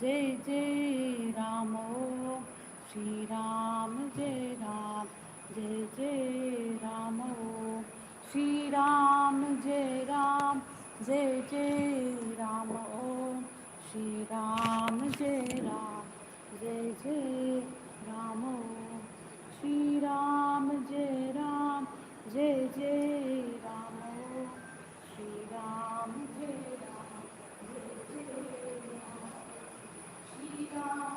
Jai Jai Ram Om Shri Ram Jai Ram Jai Jai Ram Om Shri Ram Jai Ram Jai Jai Ram Om Shri Ram Jai Ram Jai Jai Ram Om Shri Ram Jai Ram Jai Jai Ram Om Shri Ram Jai Ram Jai Jai Ram Shri Ram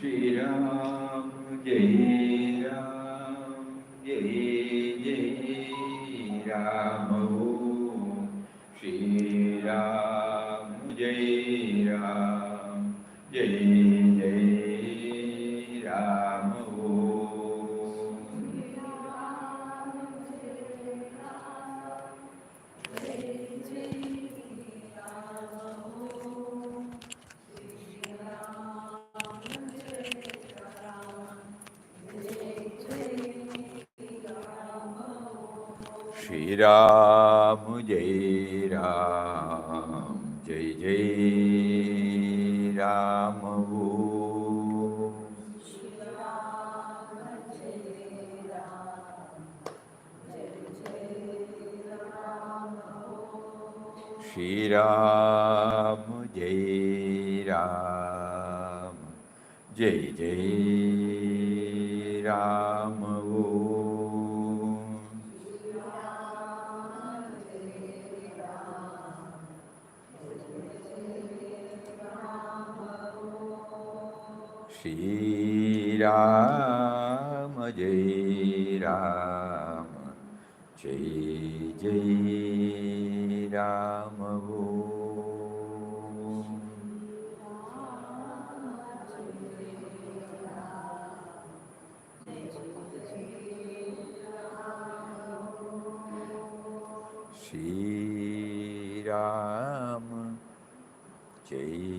Shri Ram, Jai Ram, Jai Jai Ram. Om. Shri Ram, Jai Ram, Jai Jai Ram. Om. Shri Ram, Jai Ram, Jai Jai Ram. Om. Shri Ram, Jai Ram, Jai Jai Ram. Om. Shri Ram, Jai Ram, Jai Jai Ram. Om. Shri Ram, Jai Ram, Jai Jai Ram.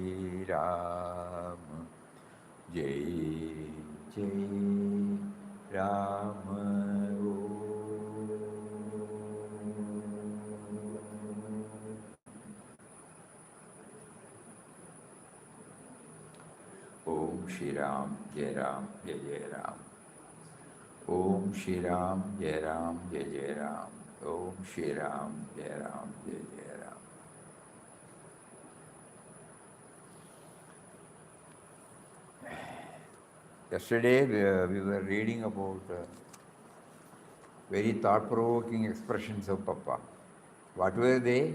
Om Shri Ram, Jai Ram, Jai Jai Ram. Om Shri Ram, Jai Ram, Jai Jai Ram. Om Shri Ram, Jai Ram, Jai Jai Ram. Yesterday we were reading about very thought-provoking expressions of Papa. What were they?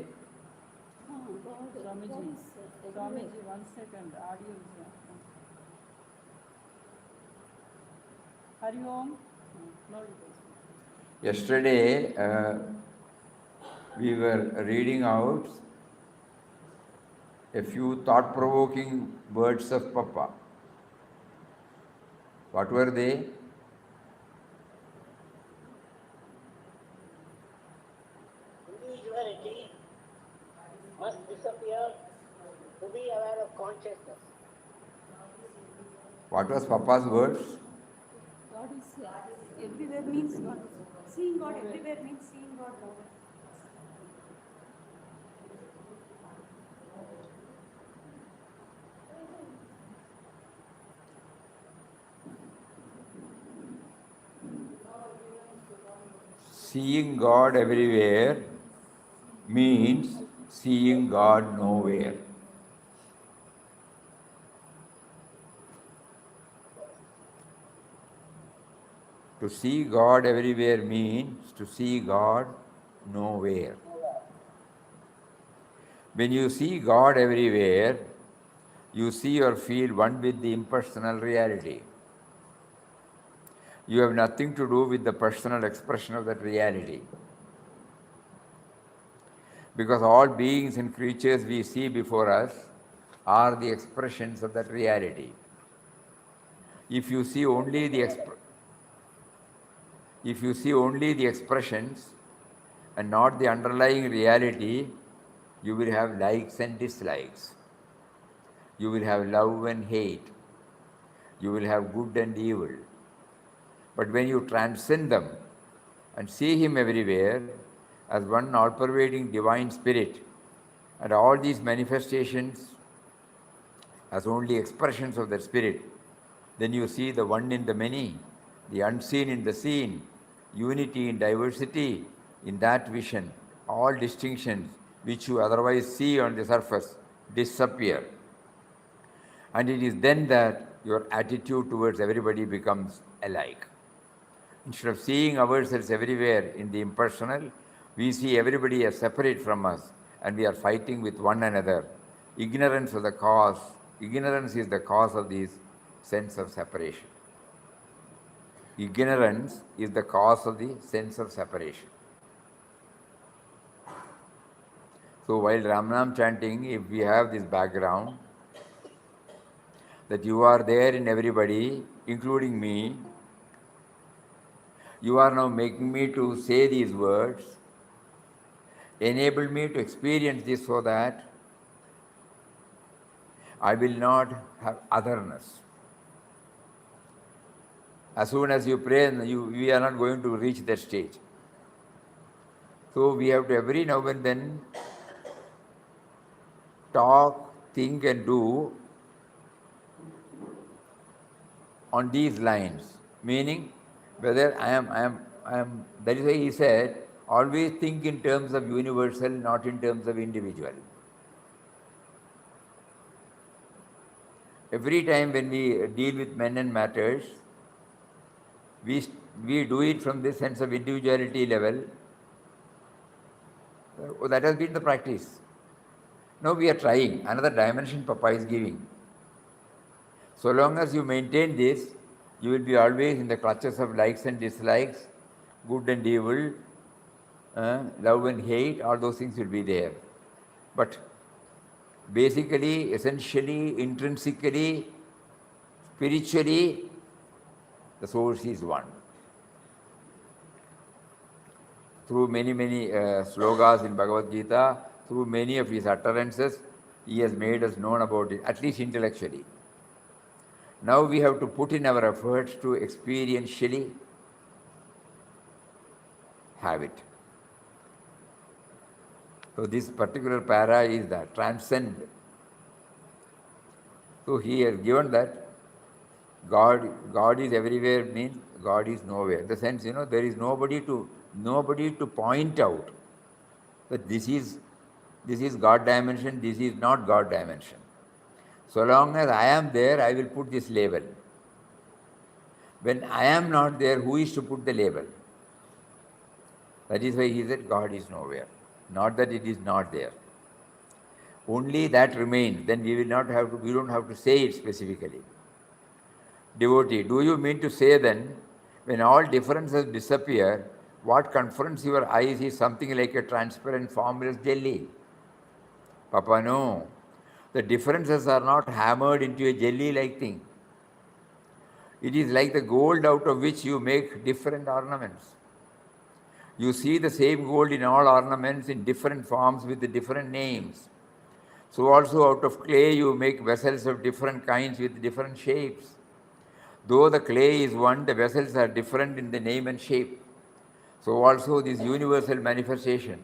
Swamiji, 1 second. Audio is Hari Om. Yesterday we were reading out a few thought-provoking words of Papa. What were they? Individuality must disappear to be aware of consciousness. What was Papa's words? God is everywhere means God. Seeing God everywhere means seeing God nowhere. Seeing God everywhere means seeing God nowhere. To see God everywhere means to see God nowhere. When you see God everywhere, you see or feel one with the impersonal reality. You have nothing to do with the personal expression of that reality. Because all beings and creatures we see before us are the expressions of that reality. If you see only the expressions and not the underlying reality, you will have likes and dislikes. You will have love and hate. You will have good and evil. But when you transcend them and see Him everywhere as one all-pervading divine spirit, and all these manifestations as only expressions of that spirit, then you see the one in the many, the unseen in the seen, unity in diversity. In that vision, all distinctions which you otherwise see on the surface disappear. And it is then that your attitude towards everybody becomes alike. Instead of seeing ourselves everywhere in the impersonal, we see everybody as separate from us and we are fighting with one another. Ignorance is the cause of these sense of separation. Ignorance is the cause of the sense of separation. So while Ramnam chanting, if we have this background, that you are there in everybody, including me, you are now making me to say these words, enable me to experience this so that I will not have otherness. As soon as you pray, we are not going to reach that stage. So we have to every now and then talk, think and do on these lines. Meaning, whether I am, that is why he said, always think in terms of universal, not in terms of individual. Every time when we deal with men and matters, we do it from this sense of individuality level. That has been the practice. Now we are trying. Another dimension Papa is giving. So long as you maintain this, you will be always in the clutches of likes and dislikes, good and evil, love and hate, all those things will be there. But basically, essentially, intrinsically, spiritually, the source is one. Through many slogas in Bhagavad Gita, through many of his utterances, he has made us known about it, at least intellectually. Now we have to put in our efforts to experientially have it. So this particular para is that, transcend. So he has given that God is everywhere means God is nowhere. In the sense, there is nobody to point out that this is God dimension, this is not God dimension. So long as I am there, I will put this label. When I am not there, who is to put the label? That is why he said God is nowhere. Not that it is not there. Only that remains. Then we don't have to say it specifically. Devotee, do you mean to say then, when all differences disappear, what confronts your eyes is something like a transparent formless jelly? Papa, no. The differences are not hammered into a jelly-like thing. It is like the gold out of which you make different ornaments. You see the same gold in all ornaments in different forms with the different names. So also out of clay you make vessels of different kinds with different shapes. Though the clay is one, the vessels are different in the name and shape. So also this universal manifestation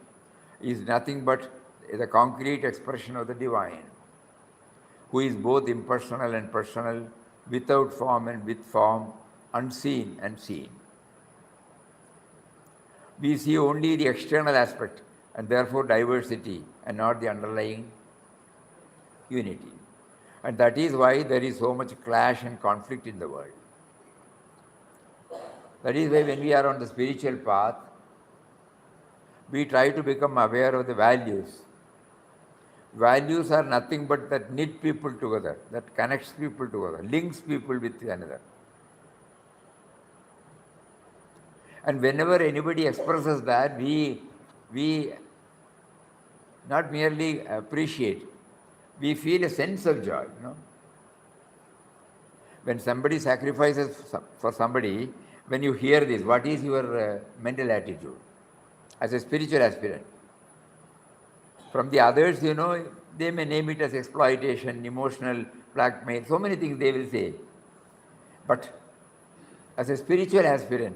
is nothing but the concrete expression of the divine, who is both impersonal and personal, without form and with form, unseen and seen. We see only the external aspect and therefore diversity and not the underlying unity. And that is why there is so much clash and conflict in the world. That is why when we are on the spiritual path, we try to become aware of the values. Values are nothing but that knit people together, that connects people together, links people with another. And whenever anybody expresses that, we not merely appreciate, we feel a sense of joy. When somebody sacrifices for somebody, when you hear this, what is your mental attitude as a spiritual aspirant? From the others, they may name it as exploitation, emotional blackmail, so many things they will say. But as a spiritual aspirant,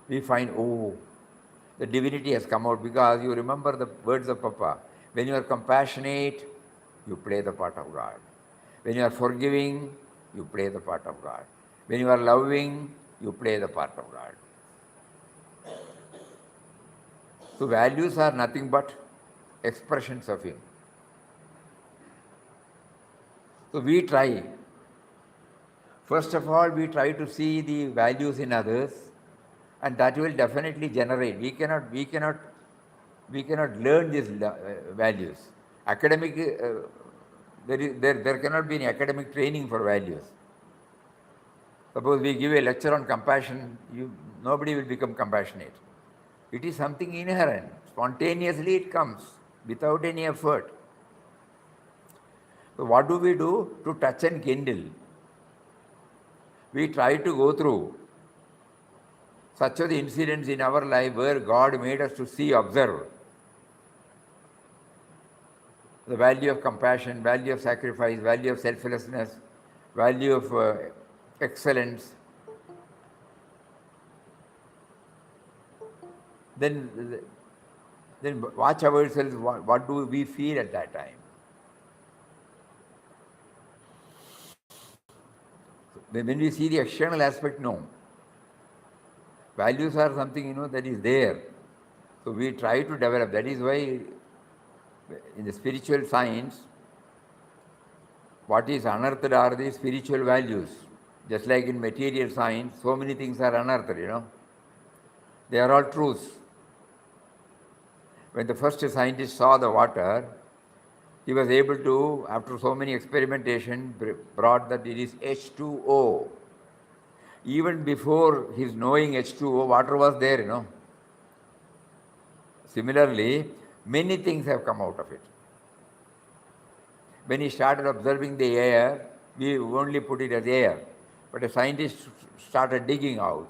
we find, the divinity has come out, because you remember the words of Papa. When you are compassionate, you play the part of God. When you are forgiving, you play the part of God. When you are loving, you play the part of God. So values are nothing but expressions of Him. So we try. First of all, we try to see the values in others, and that will definitely generate. We cannot learn these values. Academic, there cannot be any academic training for values. Suppose we give a lecture on compassion, nobody will become compassionate. It is something inherent. Spontaneously it comes without any effort. So what do we do to touch and kindle? We try to go through such are the incidents in our life where God made us to see, observe the value of compassion, value of sacrifice, value of selflessness, value of excellence. Then watch ourselves, what do we feel at that time? When we see the external aspect, no. Values are something, that is there. So we try to develop. That is why in the spiritual science, what is unearthed are the spiritual values. Just like in material science, so many things are unearthed, They are all truths. When the first scientist saw the water, he was able to, after so many experimentation, brought that it is H2O. Even before his knowing H2O, water was there, Similarly, many things have come out of it. When he started observing the air, we only put it as air. But a scientist started digging out.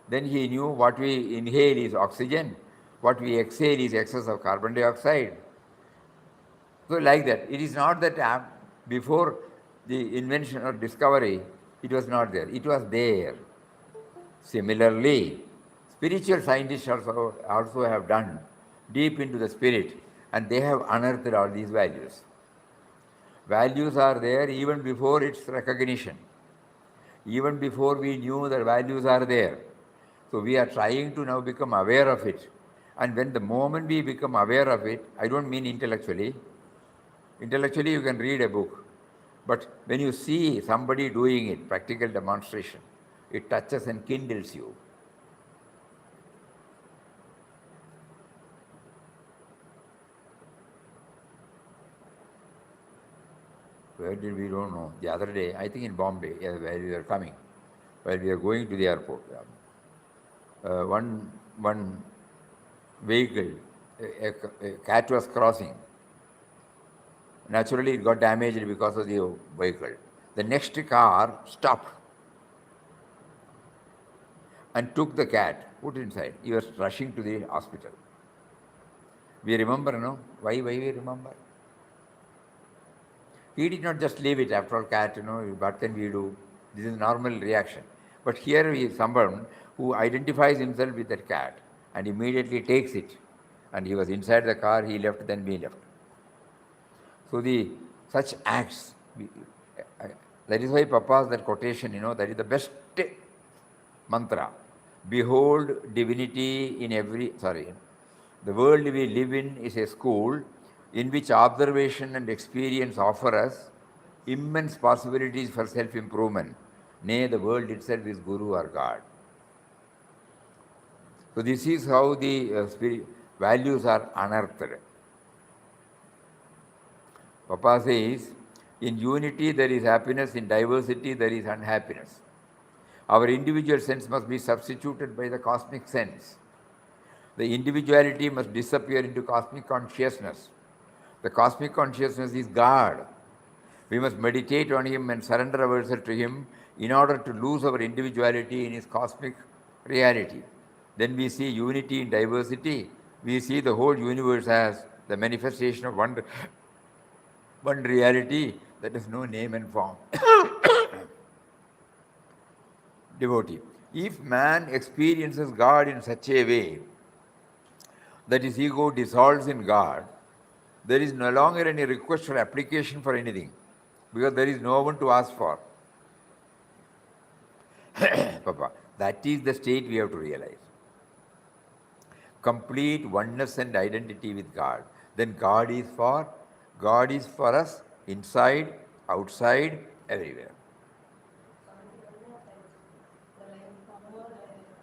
Then he knew what we inhale is oxygen, what we exhale is excess of carbon dioxide. So like that, it is not that before the invention or discovery, it was not there. It was there. Similarly, spiritual scientists also have done deep into the spirit, and they have unearthed all these values. Values are there even before its recognition, even before we knew that values are there. So we are trying to now become aware of it. And when the moment we become aware of it, I don't mean intellectually. Intellectually you can read a book. But when you see somebody doing it, practical demonstration, it touches and kindles you. Where did we don't know? The other day, I think in Bombay, where we were coming, while we were going to the airport, one vehicle, a cat was crossing. Naturally, it got damaged because of the vehicle. The next car stopped and took the cat, put it inside. He was rushing to the hospital. We remember, no? Why we remember? He did not just leave it. After all, cat, what can we do? This is a normal reaction. But here is someone who identifies himself with that cat and immediately takes it. And he was inside the car, he left, then we left. So such acts, that is why Papa's that quotation, that is the best mantra. Behold divinity in the world we live in is a school in which observation and experience offer us immense possibilities for self-improvement. Nay, the world itself is Guru or God. So this is how the values are unearthed. Papa says, in unity there is happiness, in diversity there is unhappiness. Our individual sense must be substituted by the cosmic sense. The individuality must disappear into cosmic consciousness. The cosmic consciousness is God. We must meditate on Him and surrender ourselves to Him in order to lose our individuality in His cosmic reality. Then we see unity in diversity. We see the whole universe as the manifestation of one reality that has no name and form. Devotee. If man experiences God in such a way that his ego dissolves in God, there is no longer any request or application for anything, because there is no one to ask for. Papa, that is the state we have to realize. Complete oneness and identity with God. Then God is for us, inside, outside, everywhere.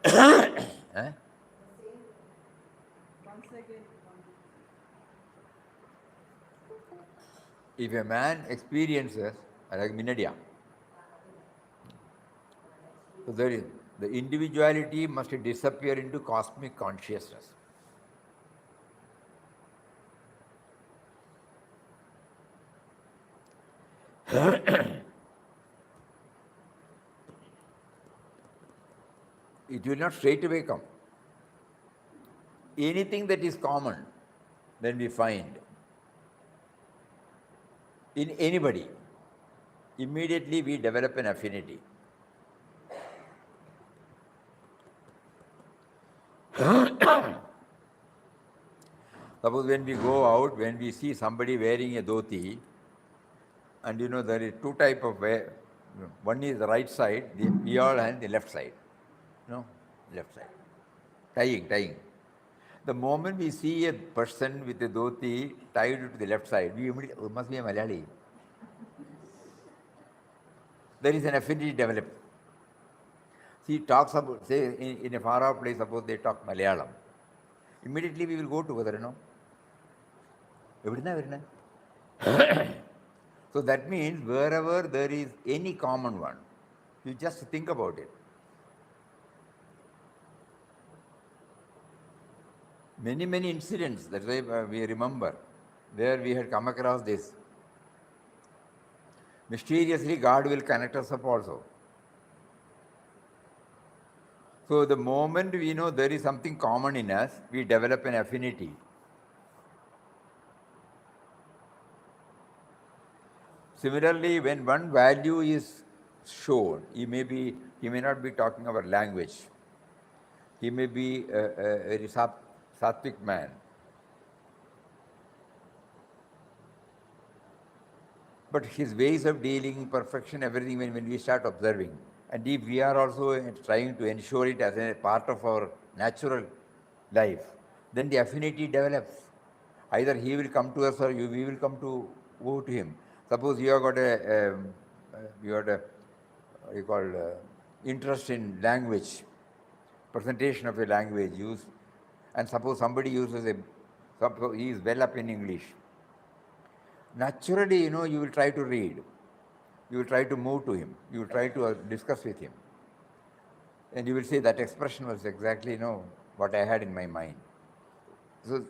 Huh? If a man experiences, like Minadia, So the individuality must disappear into cosmic consciousness. It will not straight away come. Anything that is common, then we find in anybody, immediately we develop an affinity. Suppose when we go out, when we see somebody wearing a dhoti, and there is two type of wear. One is the right side, the ear, and the left side. Left side. Tying. The moment we see a person with a dhoti tied to the left side, we immediately, must be a Malayali. There is an affinity developed. See, talks about, say, in a far off place, suppose they talk Malayalam. Immediately we will go together, So that means wherever there is any common one, you just think about it. Many incidents, that's why we remember, where we had come across this. Mysteriously, God will connect us up also. So the moment we know there is something common in us, we develop an affinity. Similarly, when one value is shown, he may not be talking about language. He may be a sattvic man. But his ways of dealing, perfection, everything, when we start observing, and if we are also trying to ensure it as a part of our natural life, then the affinity develops. Either he will come to us or we will go to him. Suppose you have got what you call interest in language, presentation of a language use, and suppose somebody suppose he is well up in English. Naturally, you will try to read. You will try to move to him. You will try to discuss with him. And you will say that expression was exactly, what I had in my mind. So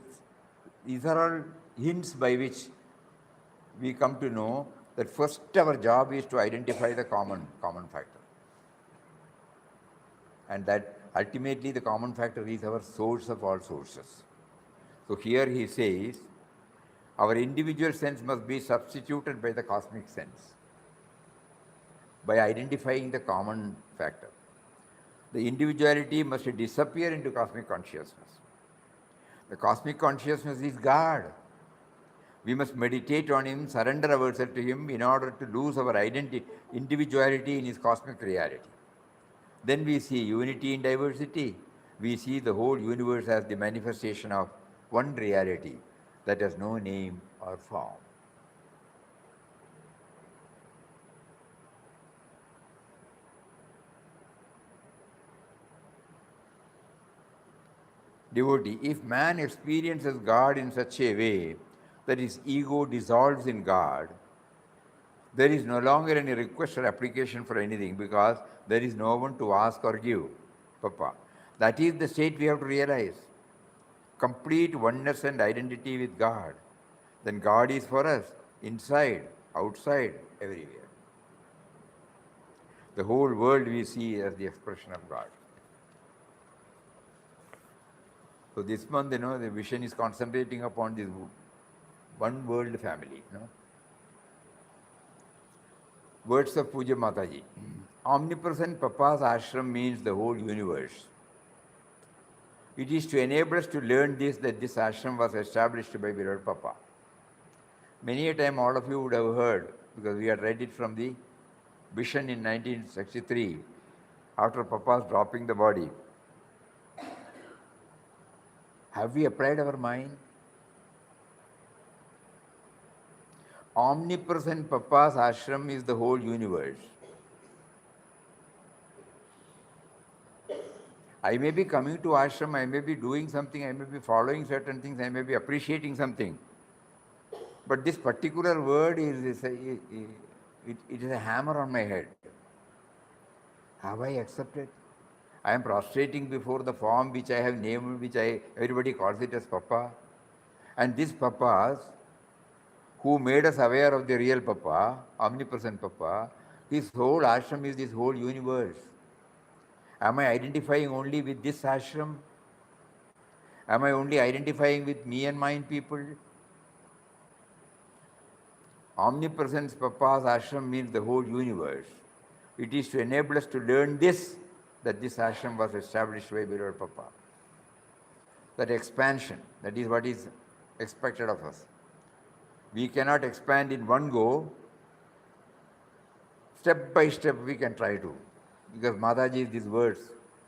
these are all hints by which we come to know that first our job is to identify the common factor. And that ultimately the common factor is our source of all sources. So here he says, our individual sense must be substituted by the cosmic sense, by identifying the common factor. The individuality must disappear into cosmic consciousness. The cosmic consciousness is God. We must meditate on Him, surrender ourselves to Him in order to lose our individuality in His cosmic reality. Then we see unity in diversity. We see the whole universe as the manifestation of one reality that has no name or form. Devotee, if man experiences God in such a way that his ego dissolves in God, there is no longer any request or application for anything because there is no one to ask or give. Papa. That is the state we have to realize. Complete oneness and identity with God. Then God is for us, inside, outside, everywhere. The whole world we see as the expression of God. So this month, the vision is concentrating upon this one world family. Words of Puja Mataji. Omnipresent Papa's ashram means the whole universe. It is to enable us to learn this that this ashram was established by beloved Papa. Many a time all of you would have heard, because we had read it from the vision in 1963, after Papa's dropping the body. Have we applied our mind? Omnipresent Papa's ashram is the whole universe. I may be coming to ashram, I may be doing something, I may be following certain things, I may be appreciating something. But this particular word it is a hammer on my head. Have I accepted? I am prostrating before the form which I have named, everybody calls it as Papa. And these Papas, who made us aware of the real Papa, omnipresent Papa, his whole ashram is this whole universe. Am I identifying only with this ashram? Am I only identifying with me and mine people? Omnipresence Papa's ashram means the whole universe. It is to enable us to learn this, that this ashram was established by Beloved Papa. That expansion, that is what is expected of us. We cannot expand in one go. Step by step we can try to, because Mataji, these words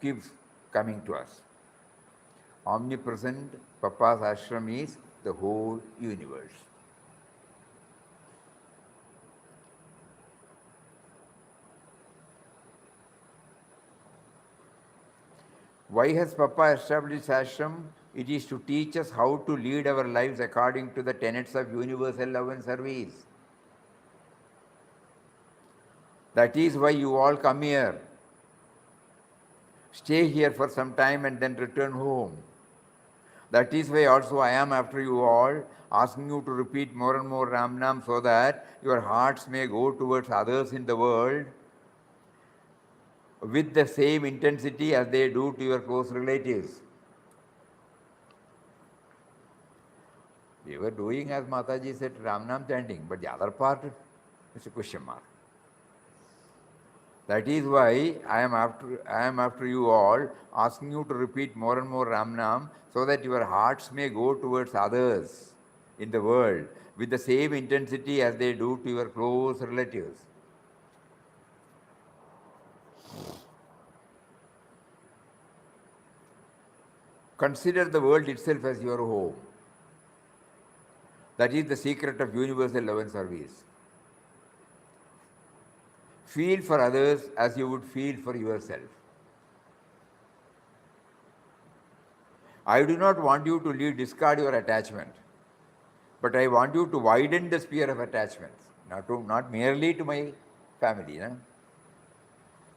keeps coming to us. Omnipresent Papa's ashram is the whole universe. Why has Papa established ashram? It is to teach us how to lead our lives according to the tenets of universal love and service. That is why you all come here. Stay here for some time and then return home. That is why also I am after you all, asking you to repeat more and more Ram Nam so that your hearts may go towards others in the world with the same intensity as they do to your close relatives. We were doing, as Mataji said, Ram Nam chanting, but the other part is a question mark. That is why I am after you all, asking you to repeat more and more Ram Nam so that your hearts may go towards others in the world with the same intensity as they do to your close relatives. Consider the world itself as your home. That is the secret of universal love and service. Feel for others as you would feel for yourself. I do not want you to discard your attachment, but I want you to widen the sphere of attachments, not merely to my family. No?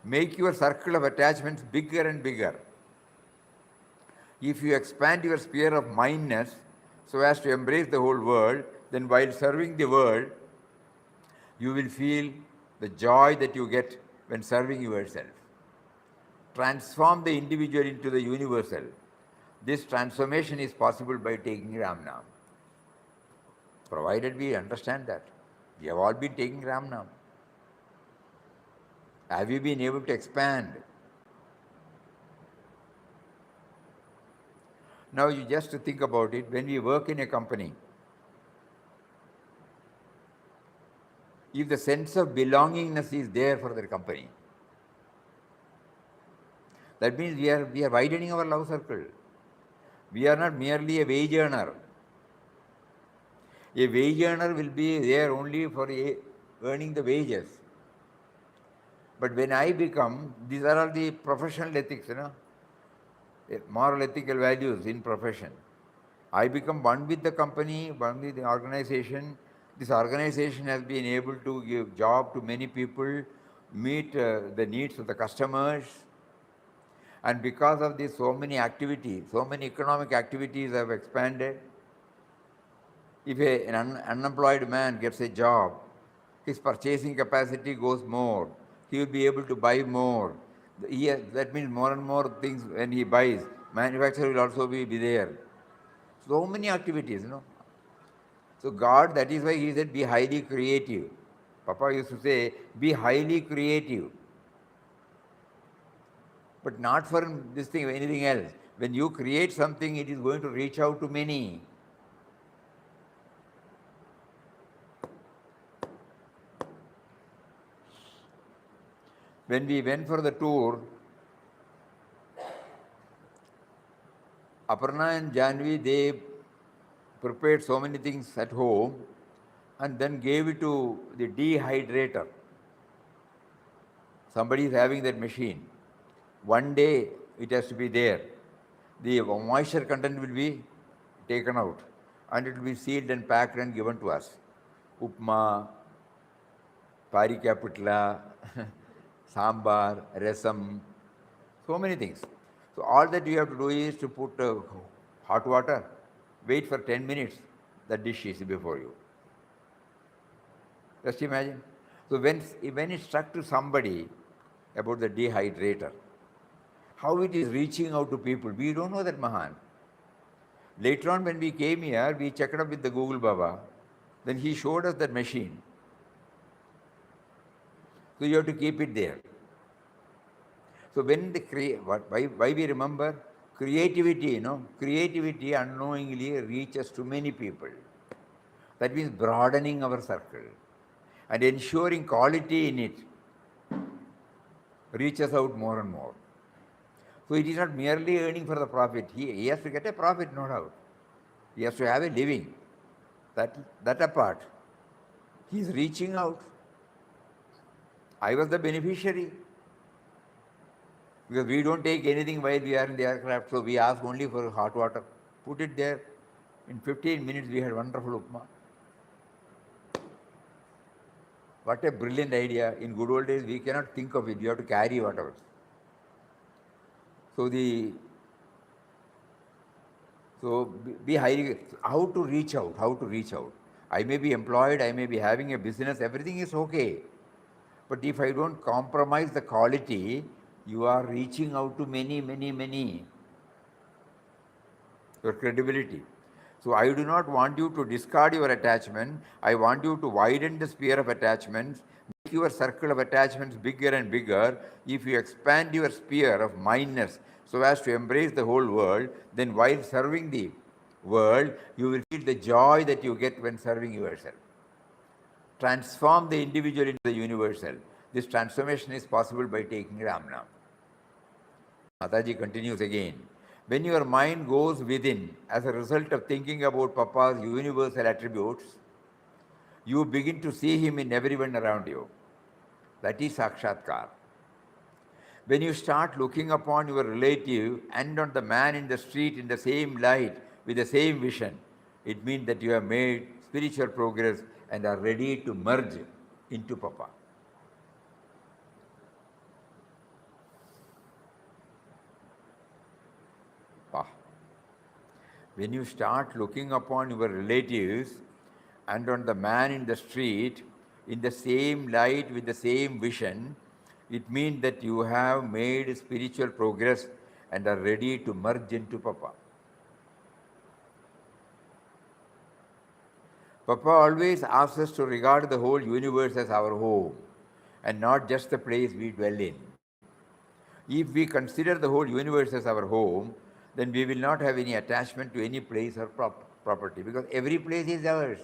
Make your circle of attachments bigger and bigger. If you expand your sphere of mindness so as to embrace the whole world, then while serving the world, you will feel the joy that you get when serving yourself. Transform the individual into the universal. This transformation is possible by taking Ram Nam. Provided we understand that. We have all been taking Ram Nam. Have you been able to expand? Now you just think about it, when we work in a company, if the sense of belongingness is there for the company, that means we are widening our love circle. We are not merely a wage earner. A wage earner will be there only for earning the wages. But when I become, these are all the professional ethics, moral ethical values in profession. I become one with the company, one with the organization. This organization has been able to give job to many people, meet the needs of the customers. And because of this, so many activities, so many economic activities have expanded. If an unemployed man gets a job, his purchasing capacity goes more. He will be able to buy more. That means more and more things when he buys, manufacturer will also be there. So many activities, So God, that is why he said, be highly creative. Papa used to say, be highly creative. But not for this thing or anything else. When you create something, it is going to reach out to many. When we went for the tour, Aparna and Janvi, they prepared so many things at home and then gave it to the dehydrator. Somebody is having that machine. One day it has to be there. The moisture content will be taken out and it will be sealed and packed and given to us. Upma, Parikapitla, sambar, rasam, so many things. So all that you have to do is to put hot water, wait for 10 minutes, the dish is before you. Just imagine. So when it struck to somebody about the dehydrator, how it is reaching out to people, we don't know that Mahan. Later on when we came here, we checked up with the Google Baba, then he showed us that machine. So you have to keep it there. So when why we remember creativity, creativity unknowingly reaches to many people. That means broadening our circle and ensuring quality in it reaches out more and more. So it is not merely earning for the profit. He has to get a profit, no doubt. He has to have a living. That apart, he is reaching out. I was the beneficiary. Because we don't take anything while we are in the aircraft, so we ask only for hot water. Put it there. In 15 minutes, we had wonderful upma. What a brilliant idea. In good old days, we cannot think of it. You have to carry whatever. So be highly, how to reach out. I may be employed, I may be having a business, everything is okay. But if I don't compromise the quality, you are reaching out to many. Your credibility. So I do not want you to discard your attachment. I want you to widen the sphere of attachments, make your circle of attachments bigger and bigger. If you expand your sphere of mindness so as to embrace the whole world, then while serving the world, you will feel the joy that you get when serving yourself. Transform the individual into the universal. This transformation is possible by taking Ramnam. Mataji continues again. When your mind goes within as a result of thinking about Papa's universal attributes, you begin to see him in everyone around you. That is Sakshatkar. When you start looking upon your relative and on the man in the street in the same light, with the same vision, it means that you have made spiritual progress and are ready to merge into Papa. When you start looking upon your relatives and on the man in the street in the same light with the same vision, it means that you have made spiritual progress and are ready to merge into Papa. Papa always asks us to regard the whole universe as our home and not just the place we dwell in. If we consider the whole universe as our home, then we will not have any attachment to any place or property because every place is ours.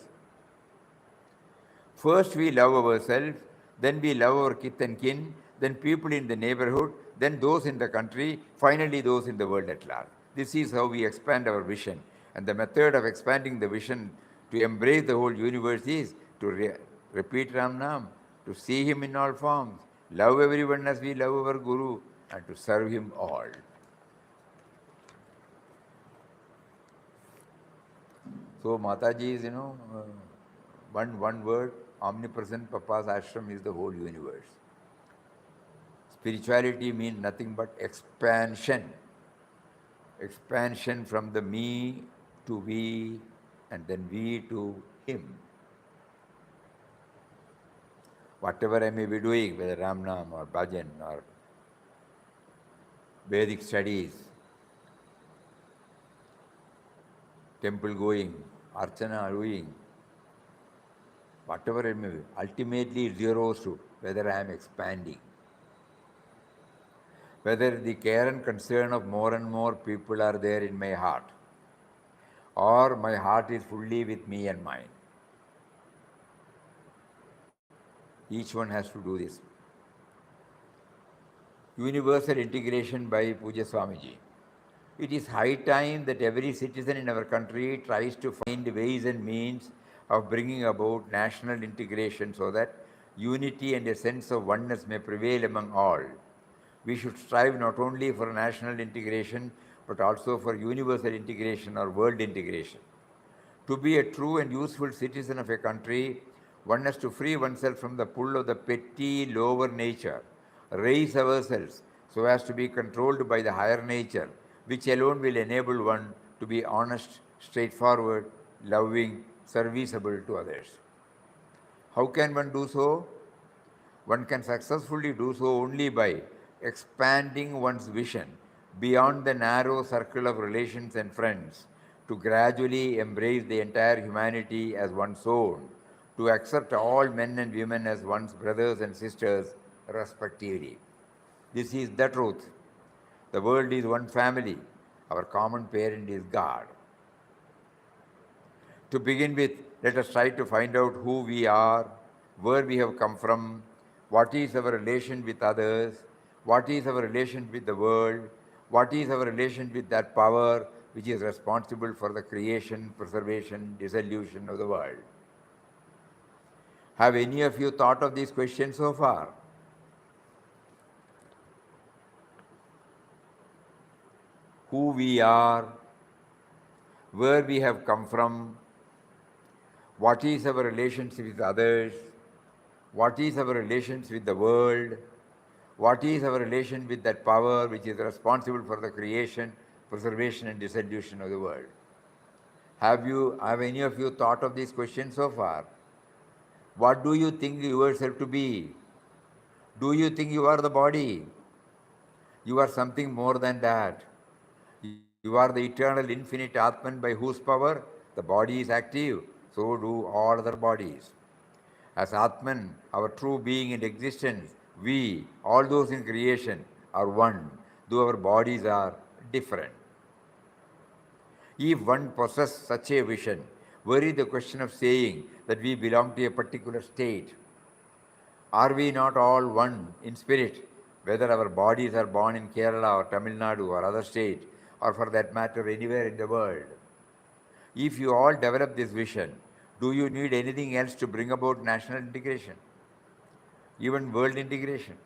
First we love ourselves, then we love our kith and kin, then people in the neighborhood, then those in the country, finally those in the world at large. This is how we expand our vision. And the method of expanding the vision to embrace the whole universe is to repeat Ram Nam, to see him in all forms, love everyone as we love our Guru, and to serve him all. So Mataji is, one word, omnipresent Papa's ashram is the whole universe. Spirituality means nothing but expansion. Expansion from the me to we and then we to him. Whatever I may be doing, whether Ramnam or Bhajan or Vedic studies, temple going, Archana doing, whatever it may be, ultimately it zeroes to whether I am expanding. Whether the care and concern of more and more people are there in my heart, or my heart is fully with me and mine. Each one has to do this. Universal integration by Puja Swamiji. It is high time that every citizen in our country tries to find ways and means of bringing about national integration so that unity and a sense of oneness may prevail among all. We should strive not only for national integration, but also for universal integration or world integration. To be a true and useful citizen of a country, one has to free oneself from the pull of the petty, lower nature raise ourselves so as to be controlled by the higher nature, which alone will enable one to be honest, straightforward, loving, serviceable to others. How can one do so? One can successfully do so only by expanding one's vision beyond the narrow circle of relations and friends to gradually embrace the entire humanity as one's own, to accept all men and women as one's brothers and sisters respectively. This is the truth. The world is one family. Our common parent is God. To begin with, let us try to find out who we are, where we have come from, what is our relation with others, what is our relation with the world, what is our relation with that power which is responsible for the creation, preservation, dissolution of the world. Have any of you thought of these questions so far? Who we are, where we have come from, what is our relationship with others, what is our relations with the world, what is our relation with that power which is responsible for the creation, preservation and dissolution of the world. Have any of you thought of these questions so far? What do you think yourself to be? Do you think you are the body? You are something more than that. You are the eternal infinite Atman by whose power the body is active, so do all other bodies. As Atman, our true being and existence, we, all those in creation, are one, though our bodies are different. If one possesses such a vision, where is the question of saying that we belong to a particular state? Are we not all one in spirit, whether our bodies are born in Kerala or Tamil Nadu or other state, or for that matter anywhere in the world? If you all develop this vision, do you need anything else to bring about national integration, even world integration?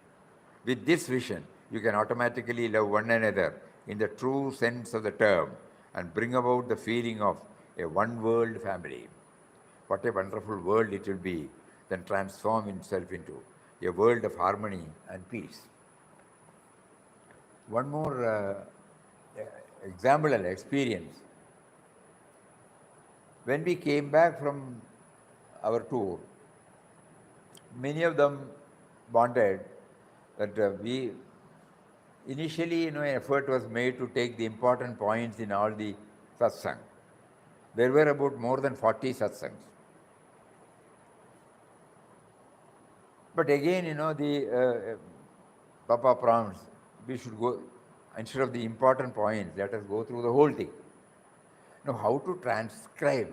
With this vision, you can automatically love one another in the true sense of the term and bring about the feeling of a one world family. What a wonderful world it will be, then transform itself into a world of harmony and peace. One more example and experience. When we came back from our tour, many of them wanted that we initially, an effort was made to take the important points in all the satsang. There were about more than 40 satsangs. But again, the Papa prompts, we should go, instead of the important points, let us go through the whole thing. Now, how to transcribe,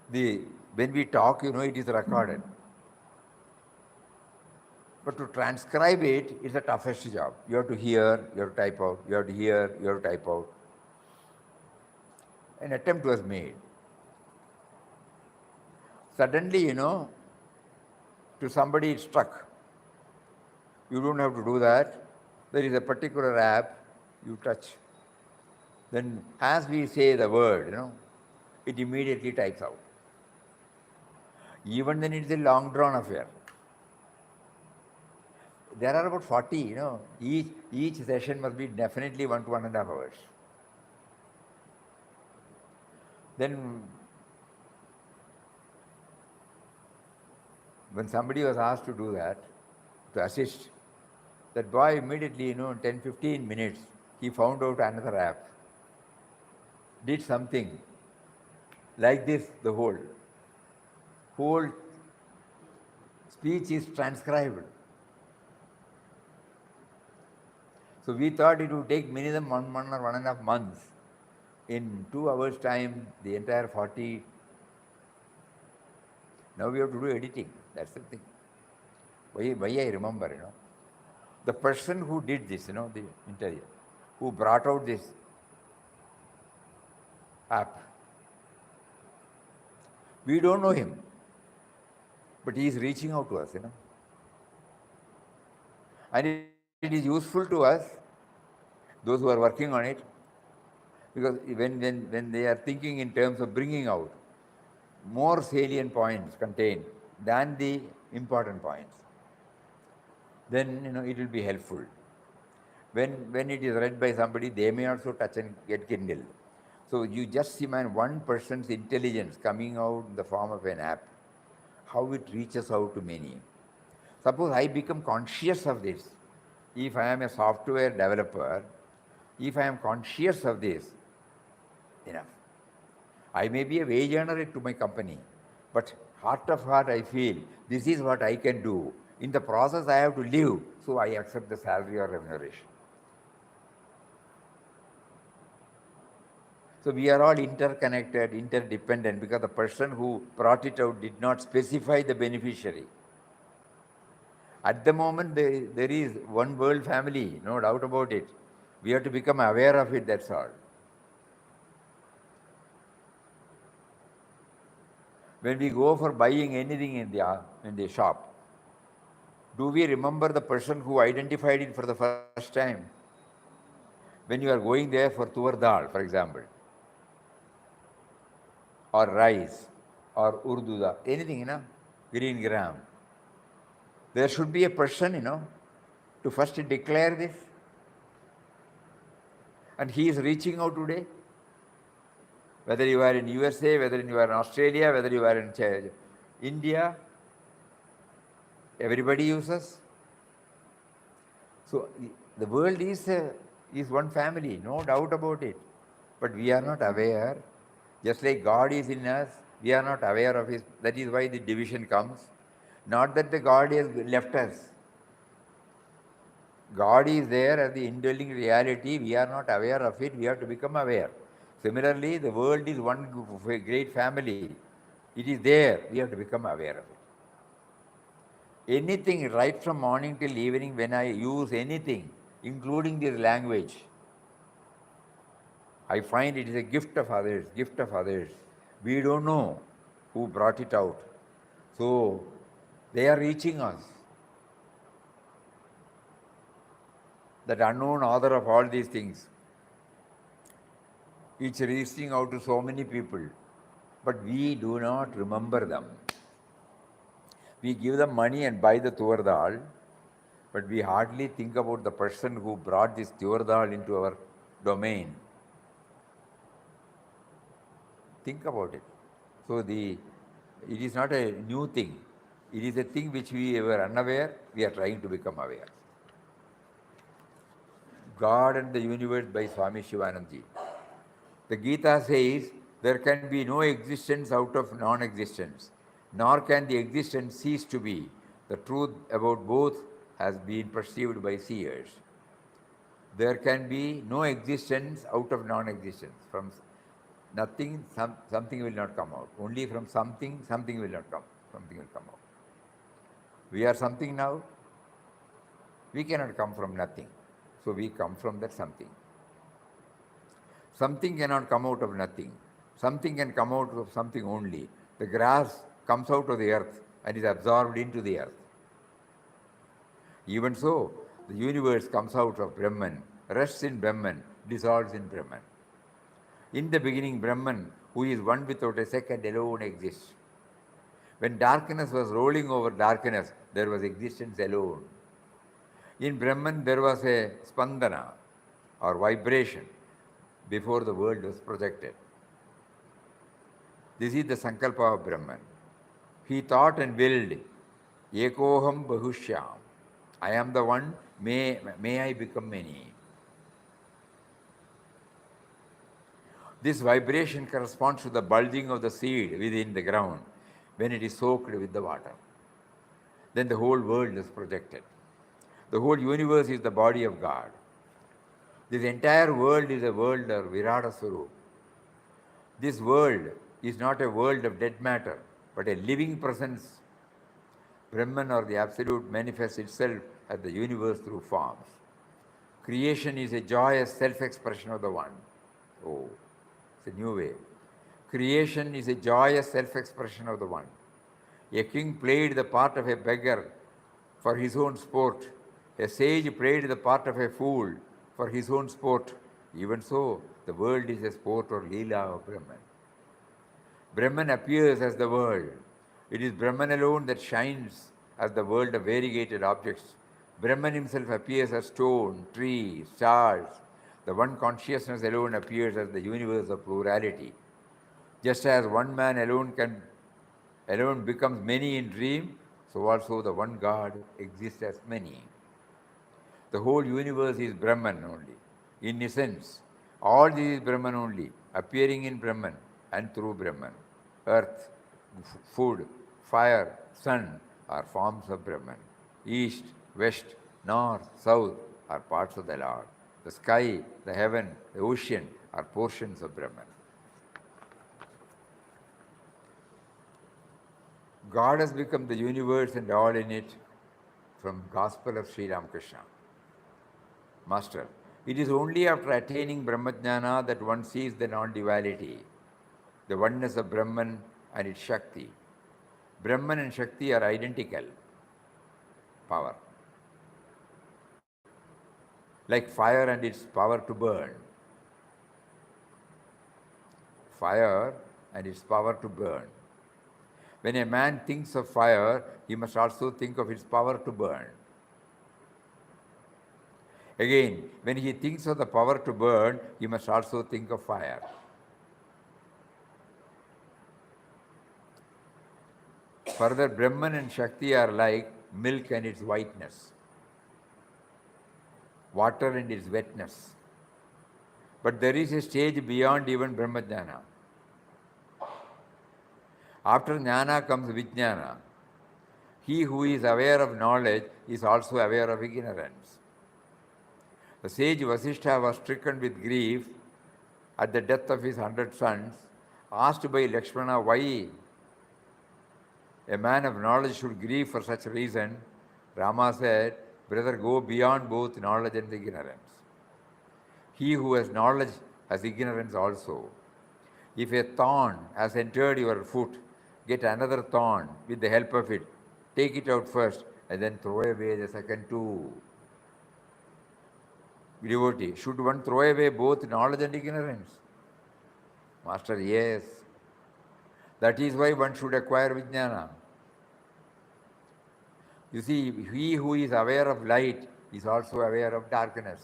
when we talk, it is recorded. But to transcribe it is the toughest job. You have to hear, you have to type out, you have to hear, you have to type out. An attempt was made. Suddenly, to somebody it struck. You don't have to do that. There is a particular app you touch. Then as we say the word, it immediately types out. Even then it's a long drawn affair. There are about 40, each session must be definitely 1 to 1.5 hours. Then when somebody was asked to do that, to assist, that boy immediately, 10, 15 minutes, he found out another app, did something like this, the whole speech is transcribed. So we thought it would take minimum 1 month or 1.5 months. In 2 hours' time, the entire 40. Now we have to do editing. That's the thing. Why I remember, the person who did this, the interior, who brought out this app, we don't know him, but he is reaching out to us, and it is useful to us, those who are working on it, because when they are thinking in terms of bringing out more salient points contained than the important points. Then, it will be helpful. When it is read by somebody, they may also touch and get kindled. So you just imagine one person's intelligence coming out in the form of an app, how it reaches out to many. Suppose I become conscious of this. If I am a software developer, if I am conscious of this, enough. I may be a wage earner to my company, but heart of heart I feel this is what I can do. In the process I have to live, so I accept the salary or remuneration. So we are all interconnected, interdependent, because the person who brought it out did not specify the beneficiary. At the moment, there is one world family, no doubt about it. We have to become aware of it, that's all. When we go for buying anything in the shop, do we remember the person who identified it for the first time? When you are going there for tur dal, for example, or rice, or urdu dal, anything, green gram, there should be a person, to first declare this. And he is reaching out today. Whether you are in USA, whether you are in Australia, whether you are in India, everybody uses. So the world is one family, no doubt about it. But we are not aware. Just like God is in us, we are not aware of His. That is why the division comes. Not that the God has left us. God is there as the indwelling reality. We are not aware of it. We have to become aware. Similarly, the world is one great family. It is there. We have to become aware of it. Anything, right from morning till evening, when I use anything, including this language, I find it is a gift of others, gift of others. We don't know who brought it out. So, they are reaching us. That unknown author of all these things, it's reaching out to so many people, but we do not remember them. We give them money and buy the tur dal, but we hardly think about the person who brought this tur dal into our domain. Think about it. So it is not a new thing. It is a thing which we were unaware, we are trying to become aware. God and the universe by Swami Shivanandaji. The Gita says, there can be no existence out of non-existence, nor can the existence cease to be. The truth about both has been perceived by seers. There can be no existence out of non-existence. From nothing, something will not come out. Only from something, something will not come. Something will come out. We are something now. We cannot come from nothing. So we come from that something. Something cannot come out of nothing. Something can come out of something only. The grass comes out of the earth and is absorbed into the earth. Even so, the universe comes out of Brahman, rests in Brahman, dissolves in Brahman. In the beginning, Brahman, who is one without a second, alone exists. When darkness was rolling over darkness, there was existence alone. In Brahman, there was a spandana, or vibration, before the world was projected. This is the Sankalpa of Brahman. He thought and willed, Ekoham Bahushyam. I am the one, may I become many. This vibration corresponds to the bulging of the seed within the ground when it is soaked with the water. Then the whole world is projected. The whole universe is the body of God. This entire world is a world of Virata Swarup. This world is not a world of dead matter, but a living presence. Brahman or the Absolute manifests itself as the universe through forms. Creation is a joyous self-expression of the One. Oh, it's a new way. Creation is a joyous self-expression of the One. A king played the part of a beggar for his own sport. A sage played the part of a fool for his own sport. Even so, the world is a sport or Leela of Brahman. Brahman appears as the world. It is Brahman alone that shines as the world of variegated objects. Brahman himself appears as stone, tree, stars. The one consciousness alone appears as the universe of plurality. Just as one man alone becomes many in dream, so also the one God exists as many. The whole universe is Brahman only. In essence, all this is Brahman only, appearing in Brahman and through Brahman. Earth, food, fire, sun are forms of Brahman. East, west, north, south are parts of the Lord. The sky, the heaven, the ocean are portions of Brahman. God has become the universe and all in it from Gospel of Sri Ramakrishna. Master, it is only after attaining Brahmajnana that one sees the non-duality, the oneness of Brahman and its Shakti. Brahman and Shakti are identical power, like fire and its power to burn. Fire and its power to burn. When a man thinks of fire, he must also think of its power to burn. Again, when he thinks of the power to burn, he must also think of fire. Further, Brahman and Shakti are like milk and its whiteness, water and its wetness. But there is a stage beyond even Brahmajnana. After Jnana comes Vijnana. He who is aware of knowledge is also aware of ignorance. The sage Vasishtha was stricken with grief at the death of his 100 sons, asked by Lakshmana why a man of knowledge should grieve for such reason. Rama said, brother, go beyond both knowledge and ignorance. He who has knowledge has ignorance also. If a thorn has entered your foot, get another thorn with the help of it. Take it out first and then throw away the second too. Devotee, should one throw away both knowledge and ignorance? Master, yes. That is why one should acquire Vijnana. You see, he who is aware of light is also aware of darkness.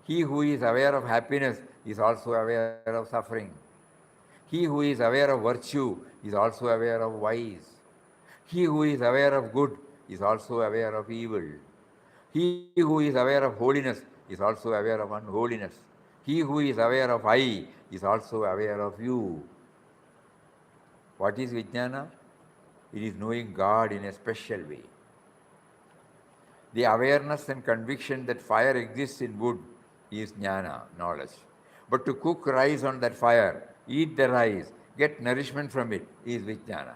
He who is aware of happiness is also aware of suffering. He who is aware of virtue is also aware of vice. He who is aware of good is also aware of evil. He who is aware of holiness is also aware of unholiness. He who is aware of I is also aware of you. What is Vijnana? It is knowing God in a special way. The awareness and conviction that fire exists in wood is jnana, knowledge. But to cook rice on that fire, eat the rice, get nourishment from it is Vijnana.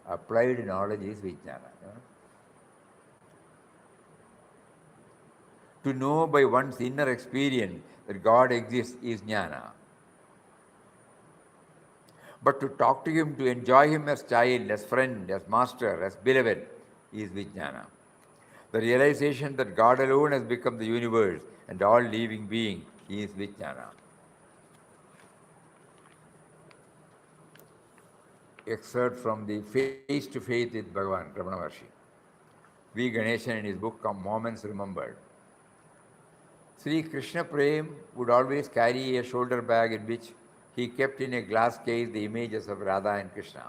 Applied knowledge is Vijnana. To know by one's inner experience that God exists is jnana. But to talk to Him, to enjoy Him as child, as friend, as master, as beloved is Vijnana. The realization that God alone has become the universe and all living being is Vijnana. Excerpt from the Face to Faith with Bhagavan, Ramana Maharshi. V. Ganeshan in his book Moments Remembered. Sri Krishna Prem would always carry a shoulder bag in which he kept in a glass case the images of Radha and Krishna.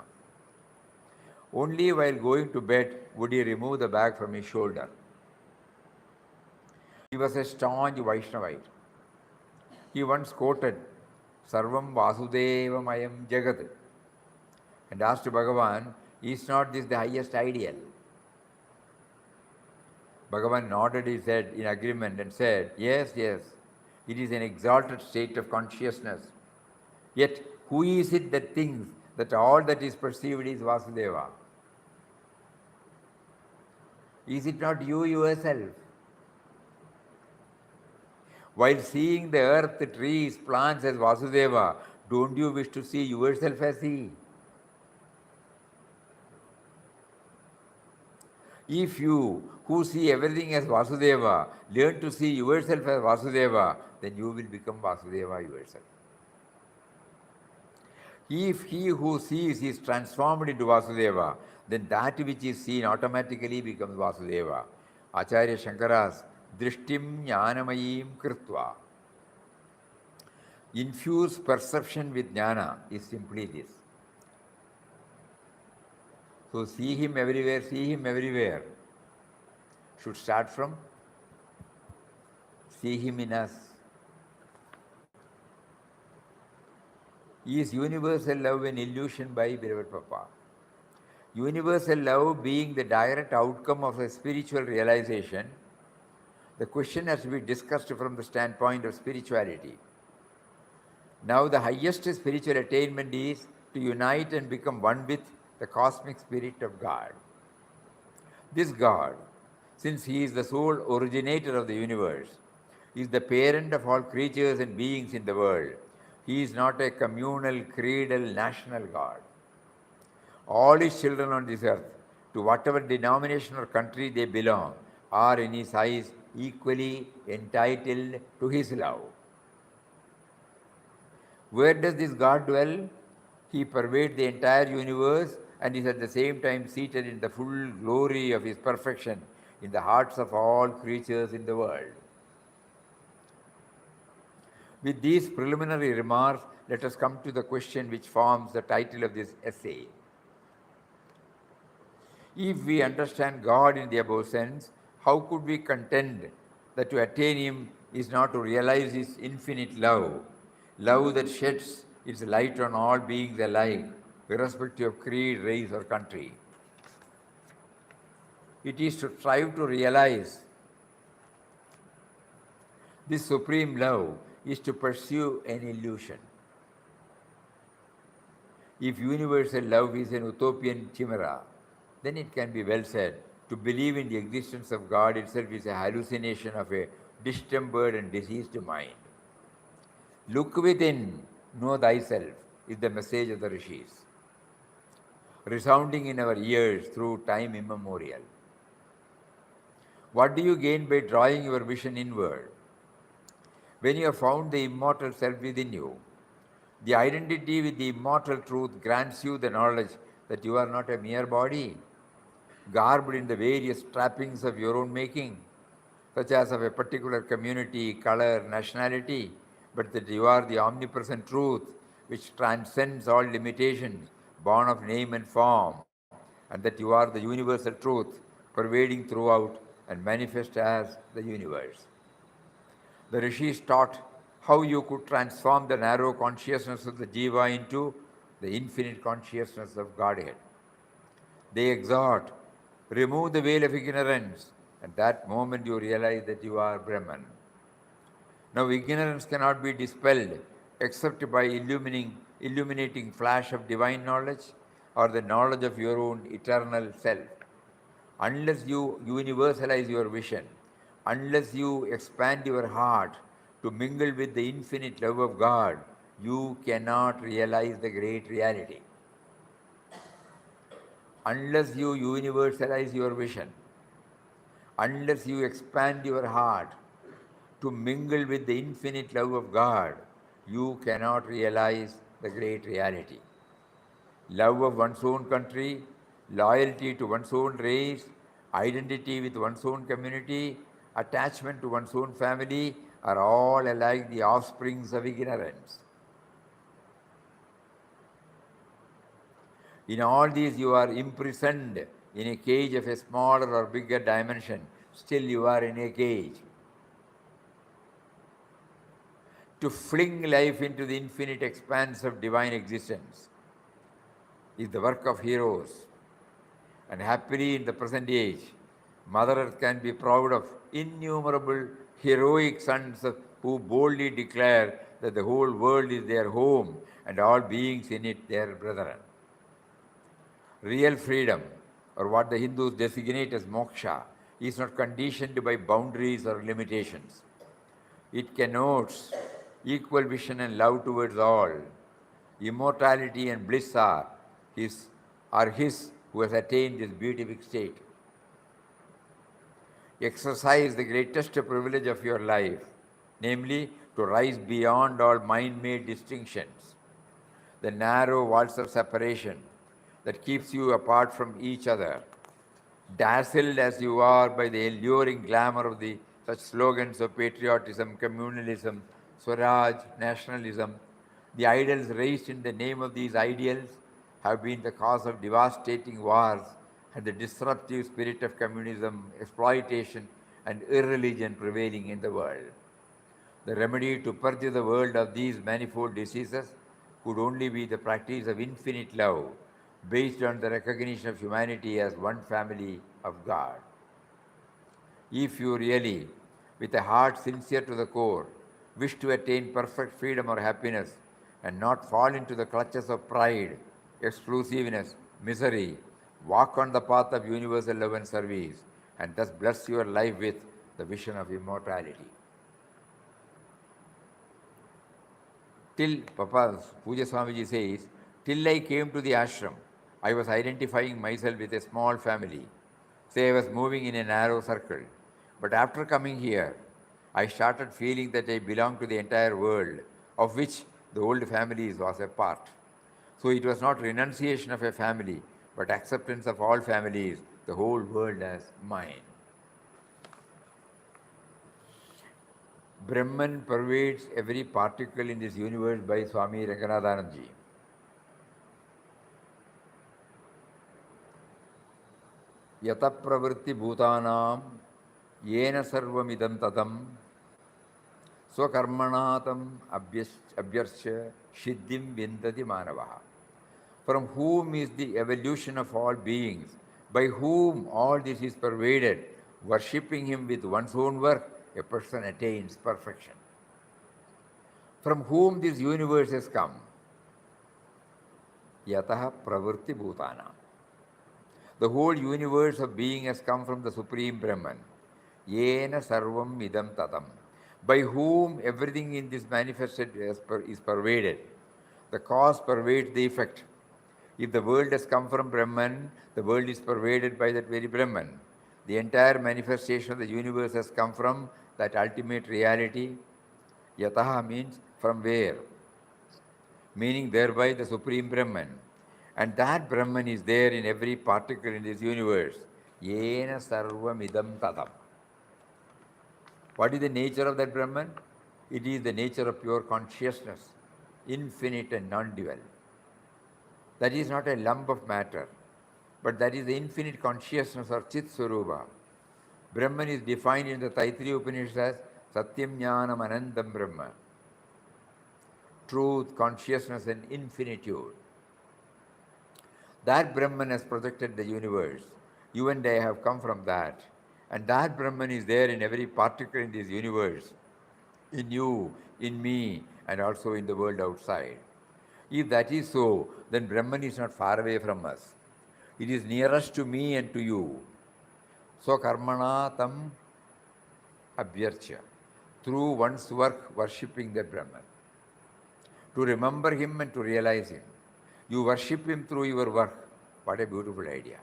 Only while going to bed would he remove the bag from his shoulder. He was a staunch Vaishnavite. He once quoted Sarvam Vasudevam Ayam Jagat and asked Bhagavan, is not this the highest ideal? Bhagavan nodded his head in agreement and said, yes, yes, it is an exalted state of consciousness. Yet, who is it that thinks that all that is perceived is Vasudeva? Is it not you yourself? While seeing the earth, the trees, plants as Vasudeva, don't you wish to see yourself as He? If you, who see everything as Vasudeva, learn to see yourself as Vasudeva, then you will become Vasudeva yourself. If he who sees is transformed into Vasudeva, then that which is seen automatically becomes Vasudeva. Acharya Shankara's Drishtim Jnanamayim Kritva. Infuse perception with jnana is simply this. So see him everywhere. Should start from see him in us. Is universal love an illusion by beloved Papa? Universal love being the direct outcome of a spiritual realization, the question has to be discussed from the standpoint of spirituality. Now the highest spiritual attainment is to unite and become one with the cosmic spirit of God. This God, since he is the sole originator of the universe, is the parent of all creatures and beings in the world. He is not a communal, creedal, national God. All his children on this earth, to whatever denomination or country they belong, are in his eyes equally entitled to his love. Where does this God dwell? He pervades the entire universe and is at the same time seated in the full glory of his perfection in the hearts of all creatures in the world. With these preliminary remarks, let us come to the question which forms the title of this essay. If we understand God in the above sense, how could we contend that to attain him is not to realize his infinite love, love that sheds its light on all beings alike, irrespective of creed, race, or country? It is to strive to realize this supreme love is to pursue an illusion. If universal love is an utopian chimera, then it can be well said to believe in the existence of God itself is a hallucination of a distempered and diseased mind. Look within, know thyself, is the message of the rishis, resounding in our ears through time immemorial. What do you gain by drawing your vision inward? When you have found the immortal self within you, the identity with the immortal truth grants you the knowledge that you are not a mere body, garbed in the various trappings of your own making, such as of a particular community, color, nationality, but that you are the omnipresent truth which transcends all limitations, born of name and form, and that you are the universal truth pervading throughout and manifest as the universe. The rishis taught how you could transform the narrow consciousness of the jiva into the infinite consciousness of Godhead. They exhort, remove the veil of ignorance. At that moment you realize that you are Brahman. Now ignorance cannot be dispelled except by illuminating flash of divine knowledge or the knowledge of your own eternal self. Unless you universalize your vision, unless you expand your heart to mingle with the infinite love of God, you cannot realize the great reality. Unless you universalize your vision, unless you expand your heart to mingle with the infinite love of God, you cannot realize the great reality. Love of one's own country, loyalty to one's own race, identity with one's own community, attachment to one's own family are all alike the offsprings of ignorance. In all these, you are imprisoned in a cage of a smaller or bigger dimension. Still, you are in a cage. To fling life into the infinite expanse of divine existence is the work of heroes. And happily, in the present age, Mother Earth can be proud of innumerable heroic sons who boldly declare that the whole world is their home and all beings in it their brethren. Real freedom, or what the Hindus designate as moksha, is not conditioned by boundaries or limitations. It connotes equal vision and love towards all. Immortality and bliss are his who has attained this beatific state. Exercise the greatest privilege of your life, namely to rise beyond all mind-made distinctions. the narrow walls of separation that keeps you apart from each other, dazzled as you are by the alluring glamour of the such slogans of patriotism, communalism, Swaraj, nationalism. The idols raised in the name of these ideals have been the cause of devastating wars and the disruptive spirit of communism, exploitation, and irreligion prevailing in the world. The remedy to purge the world of these manifold diseases could only be the practice of infinite love based on the recognition of humanity as one family of God. If you really, with a heart sincere to the core, wish to attain perfect freedom or happiness and not fall into the clutches of pride, exclusiveness, misery, walk on the path of universal love and service, and thus bless your life with the vision of immortality. Till Papa Puja Swamiji says, till I came to the ashram, I was identifying myself with a small family. Say I was moving in a narrow circle. But after coming here, I started feeling that I belonged to the entire world, of which the old family was a part. So it was not renunciation of a family, but acceptance of all families, the whole world as mine. Brahman pervades every particle in this universe by Swami Ranganathananji. Yata pravritti bhutanam yena sarvamidam tatam swakarmanatam abhyarsya siddhim vindati manavaha. From whom is the evolution of all beings, by whom all this is pervaded, worshipping him with one's own work, a person attains perfection. From whom this universe has come? Yataha pravritti bhutana. The whole universe of being has come from the Supreme Brahman. Yena sarvam idam tatam. By whom everything in this manifested is pervaded. The cause pervades the effect. If the world has come from Brahman, the world is pervaded by that very Brahman. The entire manifestation of the universe has come from that ultimate reality. Yataha means from where? Meaning thereby the Supreme Brahman. And that Brahman is there in every particle in this universe. Yena sarvam idam tatam. What is the nature of that Brahman? It is the nature of pure consciousness, infinite and non-dual. That is not a lump of matter, but that is the infinite consciousness or Chit Swarupa. Brahman is defined in the Taittiriya Upanishad as Satyam Jnanam Anandam Brahma. Truth, consciousness, and infinitude. That Brahman has projected the universe. You and I have come from that. And that Brahman is there in every particle in this universe, in you, in me, and also in the world outside. If that is so, then Brahman is not far away from us. It is nearest to me and to you. So karmana tam abhyarcha. Through one's work, worshipping the Brahman. To remember him and to realize him. You worship him through your work. What a beautiful idea.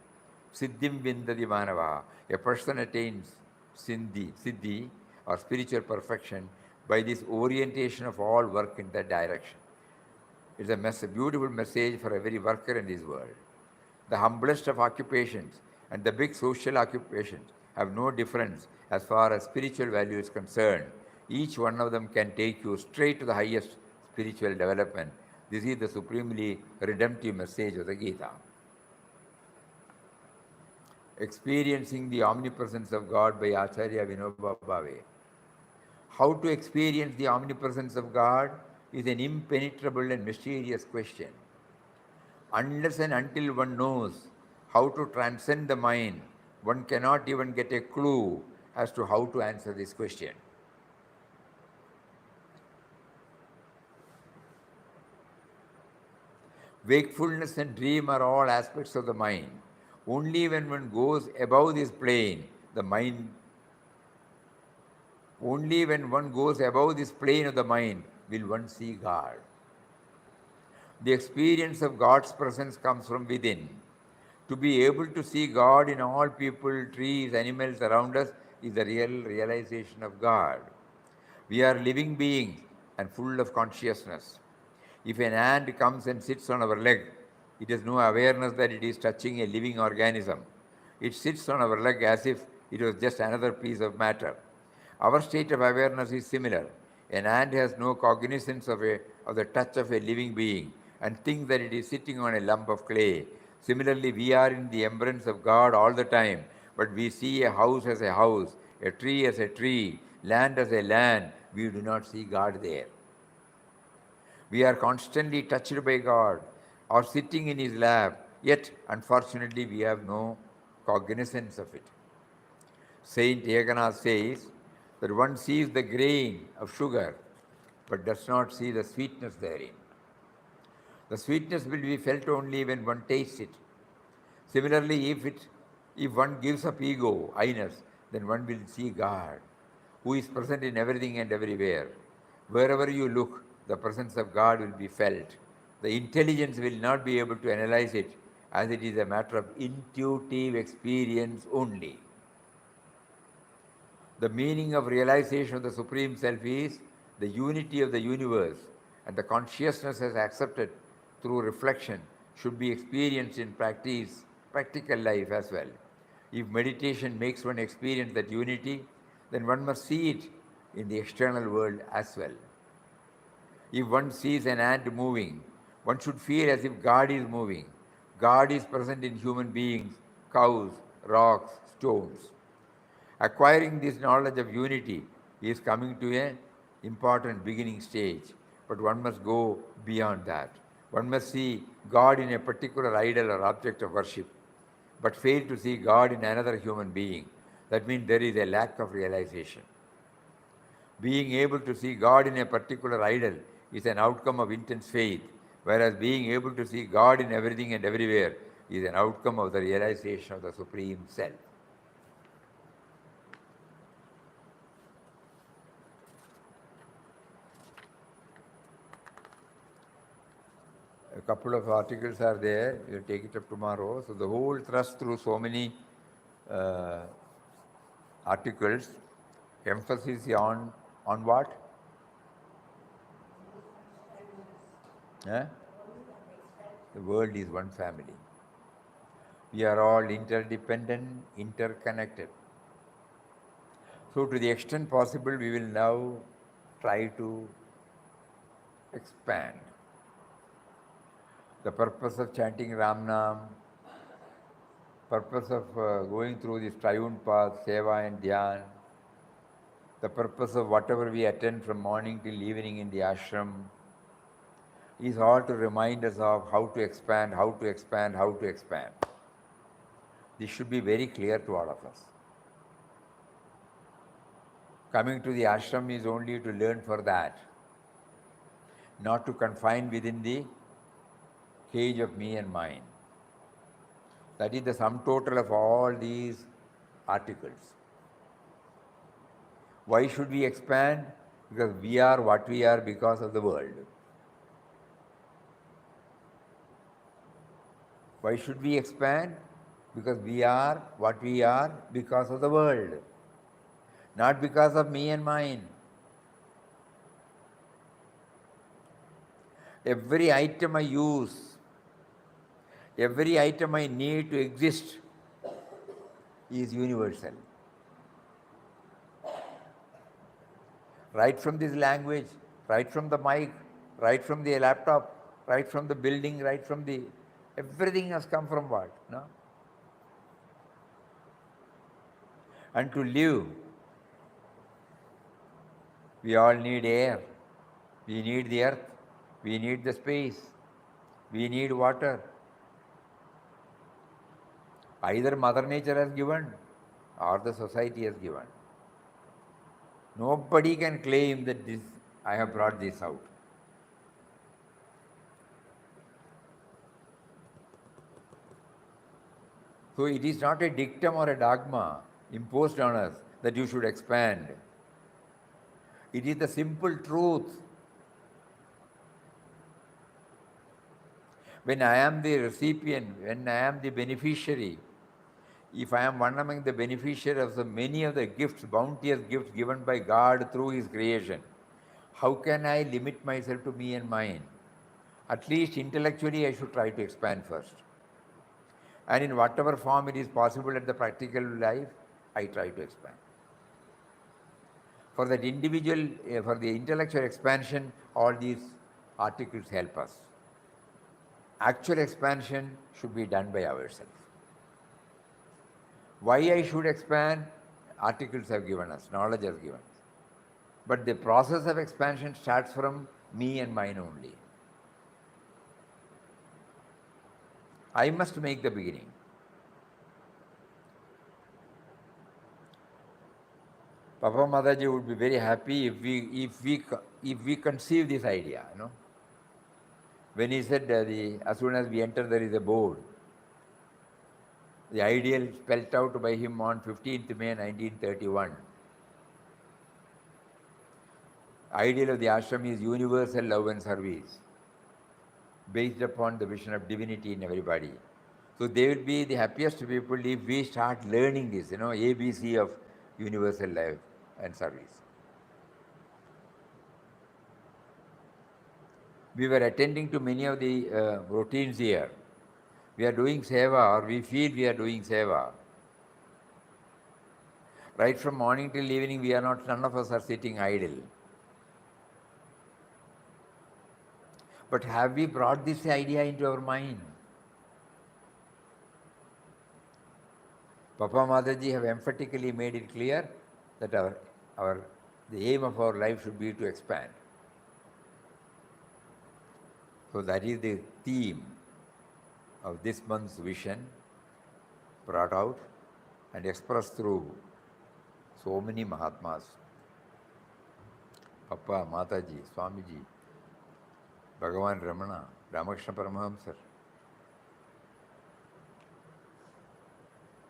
Siddhim vindati manava. A person attains siddhi or spiritual perfection by this orientation of all work in that direction. It's a beautiful message for every worker in this world. The humblest of occupations and the big social occupations have no difference as far as spiritual value is concerned. Each one of them can take you straight to the highest spiritual development. This is the supremely redemptive message of the Gita. Experiencing the omnipresence of God by Acharya Vinoba Bhave. How to experience the omnipresence of God is an impenetrable and mysterious question. Unless and until one knows how to transcend the mind, one cannot even get a clue as to how to answer this question. Wakefulness and dream are all aspects of the mind. Only when one goes above this plane, the mind, only when one goes above this plane of the mind will one see God. The experience of God's presence comes from within. To be able to see God in all people, trees, animals around us is the real realization of God. We are living beings and full of consciousness. If an ant comes and sits on our leg, it has no awareness that it is touching a living organism. It sits on our leg as if it was just another piece of matter. Our state of awareness is similar. An ant has no cognizance of the touch of a living being and thinks that it is sitting on a lump of clay. Similarly, we are in the embrace of God all the time, but we see a house as a house, a tree as a tree, land as a land. We do not see God there. We are constantly touched by God or sitting in His lap, yet unfortunately we have no cognizance of it. Saint Ekanath says that one sees the grain of sugar but does not see the sweetness therein. The sweetness will be felt only when one tastes it. Similarly, if one gives up ego, I-ness, then one will see God, who is present in everything and everywhere. Wherever you look, the presence of God will be felt. The intelligence will not be able to analyze it, as it is a matter of intuitive experience only. The meaning of realization of the Supreme Self is the unity of the universe, and the consciousness as accepted through reflection should be experienced in practice, practical life as well. If meditation makes one experience that unity, then one must see it in the external world as well. If one sees an ant moving, one should feel as if God is moving. God is present in human beings, cows, rocks, stones. Acquiring this knowledge of unity is coming to an important beginning stage, but one must go beyond that. One must see God in a particular idol or object of worship, but fail to see God in another human being. That means there is a lack of realization. Being able to see God in a particular idol is an outcome of intense faith, whereas being able to see God in everything and everywhere is an outcome of the realization of the Supreme Self. A couple of articles are there. You'll take it up tomorrow. So the whole thrust through so many articles, emphasis on what? Eh? The world is one family. We are all interdependent, interconnected. So to the extent possible, we will now try to expand. The purpose of chanting Ram Nam, purpose of going through this triune path, Seva and Dhyan, the purpose of whatever we attend from morning till evening in the ashram is all to remind us of how to expand, how to expand, how to expand. This should be very clear to all of us. Coming to the ashram is only to learn for that, not to confine within the cage of me and mine. That is the sum total of all these articles. Why should we expand? Because we are what we are because of the world. Why should we expand? Because we are what we are because of the world, not because of me and mine. Every item I use, every item I need to exist is universal. Right from this language, right from the mic, right from the laptop, right from the building, right from the... Everything has come from what? No? And to live, we all need air, we need the earth, we need the space, we need water. Either Mother Nature has given or the society has given. Nobody can claim that I have brought this out. So it is not a dictum or a dogma imposed on us that you should expand. It is the simple truth. When I am the recipient, when I am the beneficiary, if I am one among the beneficiaries of the many of the gifts, bounteous gifts given by God through His creation, how can I limit myself to me and mine? At least intellectually, I should try to expand first. And in whatever form it is possible at the practical life, I try to expand. For that individual, for the intellectual expansion, all these articles help us. Actual expansion should be done by ourselves. Why I should expand? Articles have given us, knowledge has given us. But the process of expansion starts from me and mine only. I must make the beginning. Papa Mataji would be very happy if we conceive this idea, you know. When he said as soon as we enter there is a board, the ideal spelled out by him on 15th May 1931. Ideal of the ashram is universal love and service, based upon the vision of divinity in everybody. So they will be the happiest people if we start learning this, you know, ABC of universal love and service. We were attending to many of the routines here. We are doing seva, or we feel we are doing seva. Right from morning till evening, none of us are sitting idle. But have we brought this idea into our mind? Papa Mataji have emphatically made it clear that the aim of our life should be to expand. So that is the theme of this month's vision, brought out and expressed through so many Mahatmas. Papa, Mataji, Swamiji, Bhagavan Ramana, Ramakrishna Paramahamsar,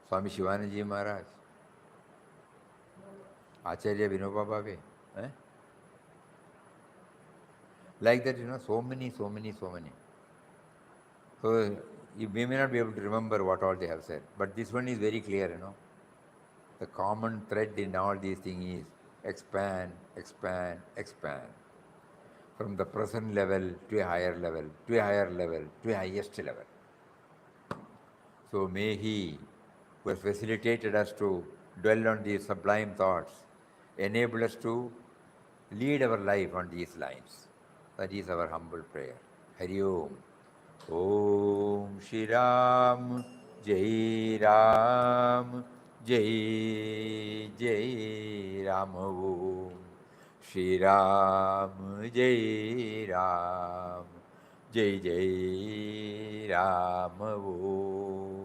Swami Shivananji Maharaj, Acharya Vinoba Bhave. Like that, you know, so many. So we may not be able to remember what all they have said, but this one is very clear, you know. The common thread in all these things is expand, expand, expand. From the present level to a higher level, to a higher level, to a highest level. So may He, who has facilitated us to dwell on these sublime thoughts, enable us to lead our life on these lines. That is our humble prayer. Hari Om. Om Shri Ram, Jai Ram, Jai Jai Ram Om. Shri Ram, Jai Ram, Jai Jai Ram Om.